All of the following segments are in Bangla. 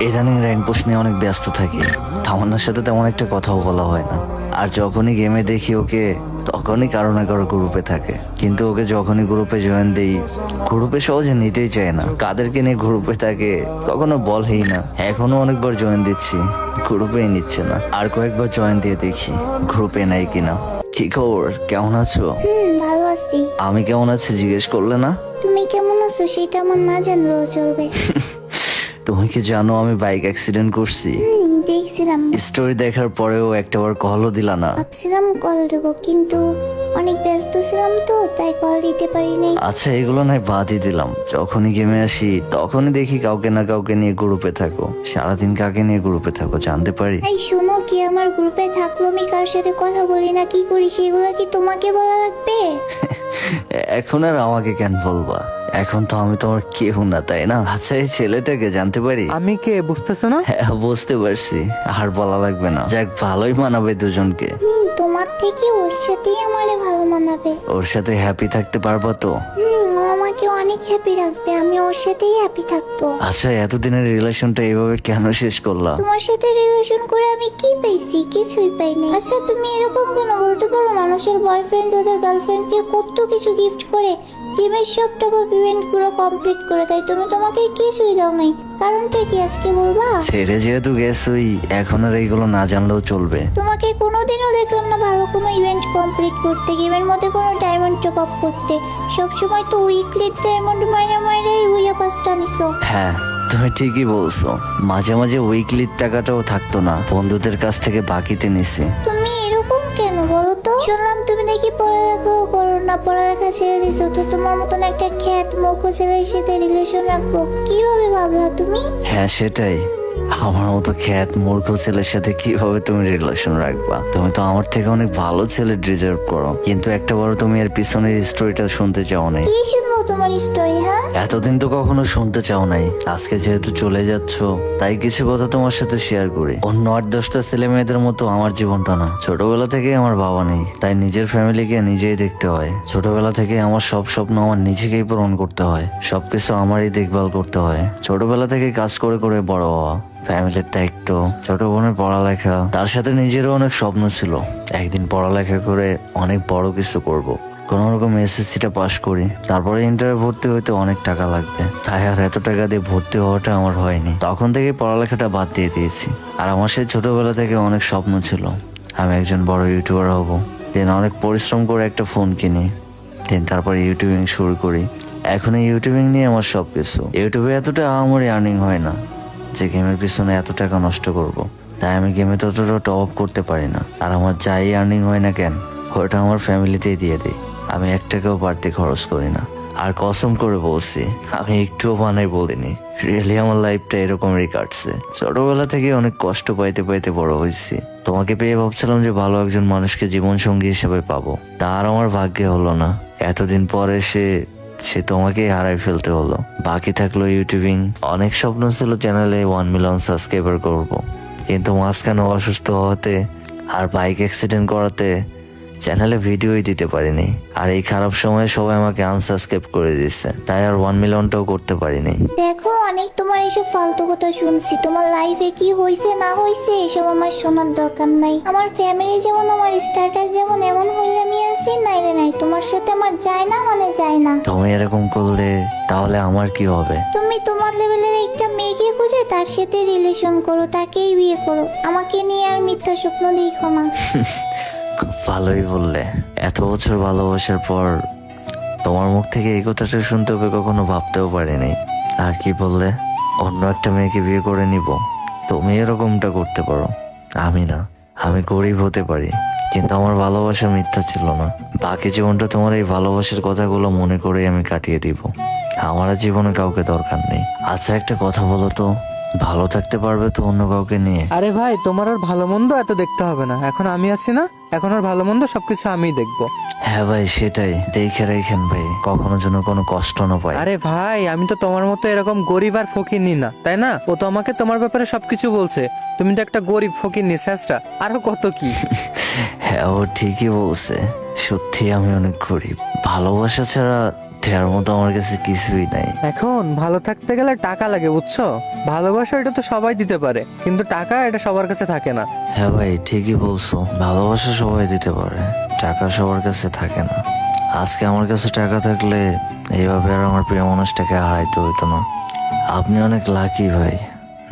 ইদানিং র্যাঙ্ক পুশ নিয়ে অনেক ব্যস্ত থাকি। তামান্নার সাথে তেমন একটা কথাও বলা হয় না। আর যখনই গেমে দেখি ওকে, তখনই কারো না কারো গ্রুপে থাকে। কিন্তু ওকে যখনই গ্রুপে জয়েন দেই, গ্রুপে সহজে নিতেই চায় না। কাদেরকে নিয়ে গ্রুপে থাকে কখনো বলেই না। এখনো অনেকবার জয়েন দিচ্ছি, গ্রুপেই নিচ্ছে না। আর কয়েকবার জয়েন দিয়ে দেখি গ্রুপে নাই কিনা। কি খবর, কেমন আছো? ভালো আছি। আমি কেমন আছি জিজ্ঞেস করলে না? তুমি কেমন আছো সেটা আমার না জানলেও চলবে। তুমি কি জানো আমি বাইক অ্যাক্সিডেন্ট করছি? দেখছিলাম। স্টোরি দেখার পরেও একটাবার কলও দিলা না। ভাবছিলাম কল দেবো, কিন্তু অনেক ব্যস্ত ছিলাম তো, তাই কল দিতে পারি নাই। আচ্ছা, এগুলো নয় বাদই দিলাম। যখনই গেমে আসি তখনই দেখি কাউকে না কাউকে নিয়ে গ্রুপে থাকো। সারাদিন কাকে নিয়ে গ্রুপে থাকো জানতে পারি? এই শোনো, কি আমার গ্রুপে থাকলো আমি কার সাথে কথা বলি না কি করি সেগুলো কি তোমাকে বলা লাগবে? এখন আর আমাকে কেন বলবা? এখন তো আমি তোমার কেউ না, তাই না? আচ্ছা, এই ছেলেটাকে জানতে পারি? আমি কে বুঝতেছো না? হ্যাঁ, বুঝতে পারছি। আর বলা লাগবে না। যাক, ভালোই মানাবে দুজনকে। তোমার থেকে ওর সাথেই আমারে ভালো মানাবে। ওর সাথে হ্যাপি থাকতে পারবো তো? ও আমাকে অনেক হ্যাপি রাখবে, আমি ওর সাথেই হ্যাপি থাকবো। আচ্ছা, এতদিনের রিলেশনটা এইভাবে কেন শেষ করলাম? তোমার সাথে রিলেশন করে আমি কি পেয়েছি? কিছুই পাইনি। আচ্ছা, তুমি এরকম কেন বলতে পারো? মানুষের বয়ফ্রেন্ড ওদের গার্লফ্রেন্ডকে কত কিছু গিফট করে, টিমের সব টপ আপ ইভেন্ট গুলো কমপ্লিট করে দেয়, তুমি তোমাকে কিছুই দাও নাই। কারণটা কি আজকে বলবা? ছেড়ে যেহেতু গেছই, এখন আর এইগুলো না জানলেও চলবে। তোমাকে কোনোদিনও দেখলাম না ভালো কোনো ইভেন্ট কমপ্লিট করতে, গেমের মধ্যে কোনো ডায়মন্ড টপ আপ করতে। সবসময় তো উইকলি ডায়মন্ড মাইনে মাইনেই হইয়া কাজটা নিছো। হ্যাঁ, তুমি ঠিকই বলছো। মাঝে মাঝে উইকলির টাকাটাও থাকতো না, বন্ধুদের কাছ থেকে বাকিতে নিছি। তুমি এরকম কেন বলো তো? শুনলাম তুমি নাকি পড়ালেখাও করো না, পড়ালেখা ছেড়ে দিছো। তো তোমার মতন একটা খ্যাত মূর্খ ছেলের সাথে রিলেশন রাখবো কিভাবে ভাবলা তুমি? হ্যাঁ, সেটাই। আমার মতো খ্যাত মূর্খ ছেলের সাথে কিভাবে তুমি রিলেশন রাখবা? তুমি তো আমার থেকে অনেক ভালো ছেলে ডিজার্ভ করো, কিন্তু একটা বড় তুমি এর পিছনের স্টোরিটা শুনতে চাও নাই। কি শুনবো তোমার স্টোরি? হ্যাঁ, এতদিন তো কখনো শুনতে চাও নাই। আজকে যেহেতু চলে যাচ্ছ, তাই কিছু কথা তোমার সাথে শেয়ার করি। অন্য 8-10টা ছেলে মেয়েদের মতো আমার জীবনটা না। ছোটবেলা থেকে আমার বাবা নেই, তাই নিজের ফ্যামিলিকে নিজেই দেখতে হয়। ছোটবেলা থেকে আমার সব স্বপ্ন আমার নিজেকেই পূরণ করতে হয়, সবকিছু আমারই দেখভাল করতে হয়। ছোটবেলা থেকে কাজ করে করে বড় হওয়া, ফ্যামিলির দায়িত্ব, ছোট বোনের পড়ালেখা, তার সাথে নিজেরও অনেক স্বপ্ন ছিল একদিন পড়ালেখা করে অনেক বড় কিছু করব। কোনো রকম এসএসসিটা পাশ করি, তারপরে ইন্টারে ভর্তি হইতে অনেক টাকা লাগবে, তাই আর এত টাকা দিয়ে ভর্তি হওয়াটা আমার হয়নি। তখন থেকে পড়ালেখাটা বাদ দিয়ে দিয়েছি। আর আমার সেই ছোটবেলা থেকে অনেক স্বপ্ন ছিল আমি একজন বড় ইউটিউবার হব। দেন অনেক পরিশ্রম করে একটা ফোন কিনি, দেন তারপরে ইউটিউবিং শুরু করি। এখন এই ইউটিউবিং নিয়ে আমার সবকিছু। ইউটিউবে এতটা আমারই আর্নিং হয় না যে গেমের পিছনে এত টাকা নষ্ট করব। তাই আমি গেমে ততটা টপ আপ করতে পারি না। আর আমার যাই আর্নিং হয় না কেন, ওটা আমার ফ্যামিলিতেই দিয়ে দিই। আমি 1 টাকাও বাড়তি খরচ করি না। আর কসম করে বলছি, আমি একটুও বানাই বলিনি। রিয়েলি আমার লাইফটা এরকমই কাটছে। ছোটবেলা থেকে অনেক কষ্ট পাইতে পাইতে বড় হয়েছি। তোমাকে পেয়ে ভাবছিলাম যে ভালো একজন মানুষকে জীবন সঙ্গী হিসেবে পাবো, তার আমার ভাগ্যে হলো না। এতদিন পরে সে তোমাকেই হারাই ফেলতে হলো। বাকি থাকলো ইউটিউবিং। অনেক স্বপ্ন ছিল চ্যানেলে 1 মিলিয়ন সাবস্ক্রাইবার করব, কিন্তু মাঝখানে অসুস্থ হওয়াতে আর বাইক অ্যাক্সিডেন্ট করাতে চ্যানেলে ভিডিওই দিতে পারিনি। আর এই খারাপ সময়ে সবাই আমাকে আনসাবস্ক্রাইব করে দিচ্ছে, তাই আর 1 মিলিয়নটাও করতে পারিনি। দেখো, অনেক তোমার এসব ফালতু কথা শুনছি। তোমার লাইফে কি হয়েছে না হয়েছে এসব আমার শোনার দরকার নাই। আমার ফ্যামিলি যেমন, আমার স্ট্যাটাস যেমন, এমন হইলে আমি আছি, নাইলে নাই। তোমার সাথে আমার যায় না মানে যায় না। তুমি এরকম করলে তাহলে আমার কি হবে? তুমি তোমার লেভেলের একটা মেয়েকে খুঁজে তার সাথে রিলেশন করো, তাকেই বিয়ে করো। আমাকে নিয়ে আর মিথ্যা স্বপ্ন দেখো না। খুব ভালোই বললে। এত বছর ভালোবাসার পর তোমার মুখ থেকে এই কথাটা শুনতে হবে কখনো ভাবতেও পারিনি। আর কি বললে? অন্য একটা মেয়েকে বিয়ে করে নিব? তুমি এরকমটা করতে পারো, আমি না। আমি গরিব হতে পারি, কিন্তু আমার ভালোবাসা মিথ্যা ছিল না। বাকি জীবনটা তোমার এই ভালোবাসার কথাগুলো মনে করেই আমি কাটিয়ে দিব। আমার আর জীবনে কাউকে দরকার নেই। আচ্ছা, একটা কথা বলো তো, ভালো থাকতে পারবে তো অন্য কাউকে নিয়ে? আরে ভাই, তোমার আর ভালো মন্দ এত দেখতে হবে না। এখন আমি আছি না, এখন আর ভালো মন্দ সবকিছু আমিই দেখবো। হ্যাঁ ভাই, সেটাই। দেখে রেখেন ভাই, কখনো যেন কোনো কষ্ট না পায়। আরে ভাই, আমি তো তোমার মতো এরকম গরিব আর ফকিরনি না, তাই না? ও তো আমাকে তোমার ব্যাপারে সবকিছু বলছে। তুমি তো একটা গরিব ফকিরনি শেষটা, আরো কত কি। হ্যাঁ, ও ঠিকই বলছে। সত্যি আমি অনেক গরিব। ভালোবাসা ছাড়া দেওয়ার মতো আমার কাছে কিছুই নাই। এখন ভালো থাকতে গেলে টাকা লাগে, বুঝছো? ভালোবাসা এটা তো সবাই দিতে পারে, কিন্তু টাকা এটা সবার কাছে থাকে না। হ্যাঁ ভাই, ঠিকই বলছো, ভালোবাসা সবাই দিতে পারে, টাকা সবার কাছে থাকে না। আজকে আমার কাছে টাকা থাকলে এইভাবে আর আমার প্রিয় মানুষটাকে হারাইতে হইতো না। আপনি অনেক লাকি ভাই,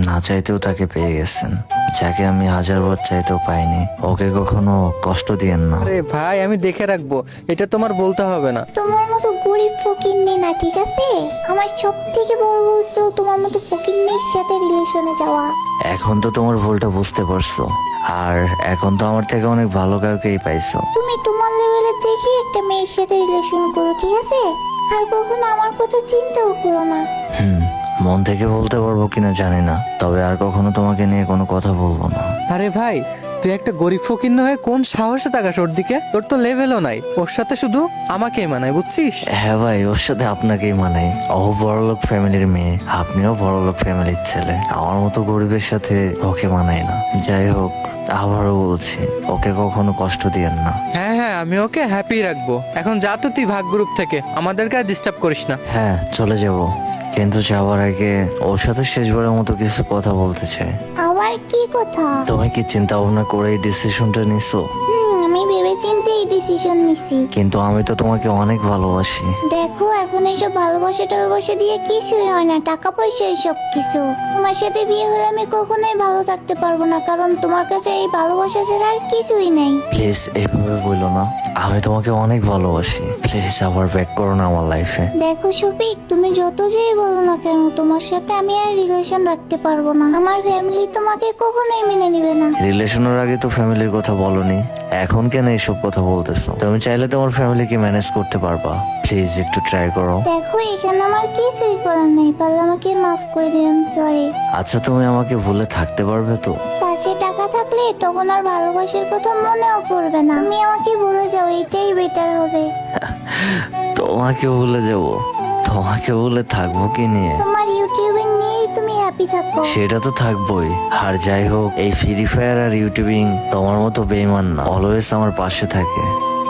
না চাইতেও তাকে পেয়ে গেছেন, যাকে আমি 1000বার চাইতেও পাইনি। ওকে কখনো কষ্ট দিয়েন না। আরে ভাই, আমি দেখে রাখবো, এটা তোমার বলতে হবে না। তোমার মতো গরিব ফকিন্নি না, ঠিক আছে? আমার সব থেকে বড় ভুল ছিল তোমার মতো ফকিন্নির সাথে রিলেশনে যাওয়া। এখন তো তোমার ভুলটা বুঝতে পারছো, আর এখন তো আমার থেকে অনেক ভালো কাউকেই পাইছো। তুমি তোমার লেভেলে দেখে একটা মেয়ের সাথে রিলেশন করো, ঠিক আছে? আর কখনো আমার কথা চিন্তাও করো না। মন থেকে বলতে পারবো কিনা জানি না, তবে আর কখনো তোমাকে নিয়ে কোনো কথা বলবো না। আরে ভাই, তুই একটা গরিব ফকির হয়ে কোন সাহসে তাকাস ওর দিকে? তোর তো লেভেলও নাই, ওর সাথে শুধু আমাকেই মানায়, বুঝছিস? হ্যাঁ ভাই, ওর সাথে আপনাকেই মানাই। ও বড়লোক ফ্যামিলির মেয়ে, আপনিও বড়লোক ফ্যামিলির ছেলে। আমার মতো গরিবের সাথে ওকে মানায় না। যাই হোক, আবারও বলছি, ওকে কখনো কষ্ট দিয়েন না। হ্যাঁ হ্যাঁ, আমি ওকে হ্যাপি রাখবো। এখন যা তো তুই ভাগ গ্রুপ থেকে, আমাদেরকে আর ডিস্টার্ব করিস না। হ্যাঁ, চলে যাব, কিন্তু যাওয়ার আগে ওর সাথে শেষবারের মতো কিছু কথা বলতে চাই। আমার কি কথা? তুমি কি চিন্তা ভাবনা করে এই ডিসিশনটা নিছো? আমি ভেবে চিন্তে এই ডিসিশন নিছি। কিন্তু আমি তো তোমাকে অনেক ভালোবাসি। দেখো, এখন এইসব ভালোবাসা টালবাসা দিয়ে কিছুই হয় না, টাকা পয়সা সব কিছু। তোমার সাথে বিয়ে হলে আমি কখনোই ভালো থাকতে পারবো না, কারণ তোমার কাছে এই ভালোবাসা ছাড়া আর কিছুই নেই। প্লিজ এইভাবে বললো না, আমি তোমাকে অনেক ভালোবাসি। প্লিজ আবার ব্যাক করো না আমার লাইফে। দেখো শফিক, তুমি যত যেই বলো না কেন, তোমার সাথে আমি আর রিলেশন রাখতে পারবো না। আমার ফ্যামিলি তোমাকে কখনোই মেনে নিবে না। রিলেশনের আগে তো ফ্যামিলির কথা বলনি, এখন কেন এইসব কথা বলতেছো? তুমি চাইলে তোমার ফ্যামিলিকে ম্যানেজ করতে পারবা, প্লিজ একটু ট্রাই করো। দেখো, এখানে আমার কিছুই করার নেই, পারলে আমাকে মাফ করে দিও, আমি সরি। আচ্ছা, তুমি আমাকে ভুলে থাকতে পারবে তো? কাছে টাকা থাকলে তখন আর ভালোবাসার কথা মনেও পড়বে না। তুমি আমাকে ভুলে যাও, এটাই বেটার হবে। তোমাকে ভুলে যাব? তোমাকে ভুলে থাকবো কি নিয়ে? তোমার ইউটিউবিং নিয়েই তুমি হ্যাপি থাকো। সেটা তো থাকবোই। আর যাই হোক, এই ফ্রি ফায়ার আর ইউটিউবিং তোমার মতো বেইমান না, অলওয়েজ আমার পাশে থাকে,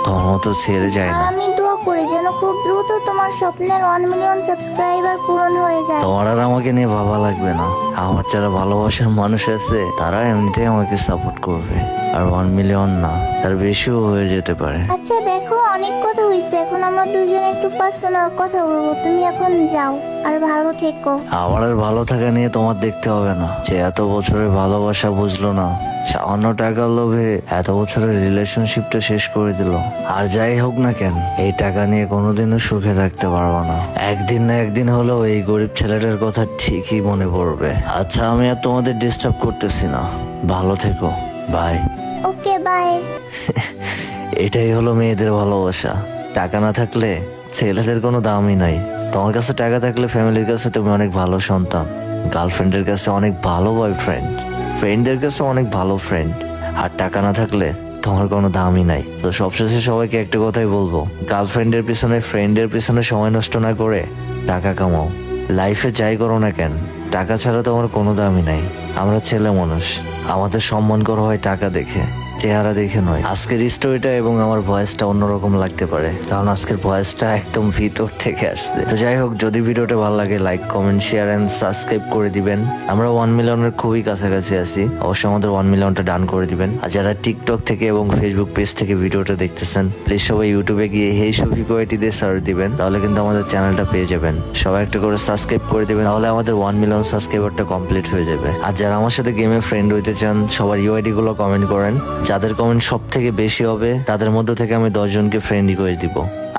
তোমার মতো ছেড়ে যায় আর না। আমি দোয়া করি যেন খুব দ্রুত তোমার স্বপ্নের 1 মিলিয়ন সাবস্ক্রাইবার পূরণ হয়ে যায়। তোমার আর আমাকে নিয়ে ভাবা লাগবে না, আমার যারা ভালোবাসার মানুষ আছে তারা এমনিতেই আমাকে সাপোর্ট করবে। আর 1 মিলিয়ন না, তার বেশিও হয়ে যেতে পারে। আচ্ছা দেখো, অনেক কথা হয়েছে, এখন আমরা দুজনে একটু পার্সোনাল কথা বলবো। তুমি এখন যাও, আর ভালো থেকো। আমার আর ভালো থাকা নিয়ে তোমার দেখতে হবে না, যে এত বছরের ভালোবাসা বুঝলো না, সামান্য টাকার লোভে এত বছরের রিলেশনশিপটা শেষ করে দিল। আর যাই হোক না কেন, এই টাকা নিয়ে কোনোদিনও সুখে থাকতে পারবো না। একদিন না একদিন হলেও এই গরিব ছেলেটার কথা ঠিকই মনে পড়বে। আচ্ছা, আমি আর তোমাদের ডিস্টার্ব করতেছি না, ভালো থেকো, বাই। Okay, by. এটাই হলো মেয়েদের ভালোবাসা। টাকা না থাকলে ছেলেদের কোনো দামই নাই। তোমার কাছে টাকা থাকলে ফ্যামিলির কাছে তুমি অনেক ভালো সন্তান, গার্লফ্রেন্ডের কাছে অনেক ভালো বয়ফ্রেন্ড, ফ্রেন্ডদের কাছে অনেক ভালো ফ্রেন্ড। আর টাকা না থাকলে তোমার কোনো দামই নাই। তো সবশেষে সবাইকে একটা কথাই বলবো, গার্লফ্রেন্ডের পিছনে ফ্রেন্ডের পিছনে সময় নষ্ট না করে টাকা কামাও। লাইফে যাই করো না কেন, টাকা ছাড়া তোমার কোনো দামই নাই। আমরা ছেলে মানুষ, আমাদের সম্মান করা হয় টাকা দেখে, চেহারা দেখে নয়। আজকের স্টোরিটা এবং আমার ভয়েসটা অন্যরকম লাগতে পারে, কারণ আজকের ভয়েসটা একদম ভিতর থেকে আসছে। তো যাই হোক, যদি ভিডিওটা ভালো লাগে like comment share and subscribe করে দিবেন। আমরা 1 মিলিয়নের খুবই কাছাকাছি আছি, অবশ্যই আমাদের 1 মিলিয়নটা ডান করে দিবেন। আর যারা টিকটক থেকে এবং ফেসবুক পেজ থেকে ভিডিওটা দেখতেছেন, প্লিজ সবাই ইউটিউবে গিয়ে হেই শফিক ওয়াইটি দিয়ে সার্চ দিবেন, তাহলে কিন্তু আমাদের চ্যানেলটা পেয়ে যাবেন। সবাই একটা করে সাবস্ক্রাইব করে দিবেন, তাহলে আমাদের 1 মিলিয়ন সাবস্ক্রাইবারটা কমপ্লিট হয়ে যাবে। আর যারা আমার সাথে গেমে ফ্রেন্ড হইতে চান, সবার ইউআইডি গুলো কমেন্ট করেন, যাদের কমেন্ট সব থেকে বেশি হবে তাদের মধ্যে থেকে আমি 10 জনকে ফ্রেন্ড রিকোয়েস্ট দিব।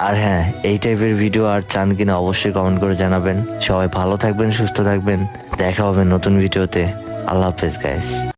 আর হ্যাঁ, এই টাইপের ভিডিও আর চান কিনা অবশ্যই কমেন্ট করে জানাবেন। সবাই ভালো থাকবেন, সুস্থ থাকবেন, দেখা হবে নতুন ভিডিওতে। আল্লাহ হাফেজ গাইস।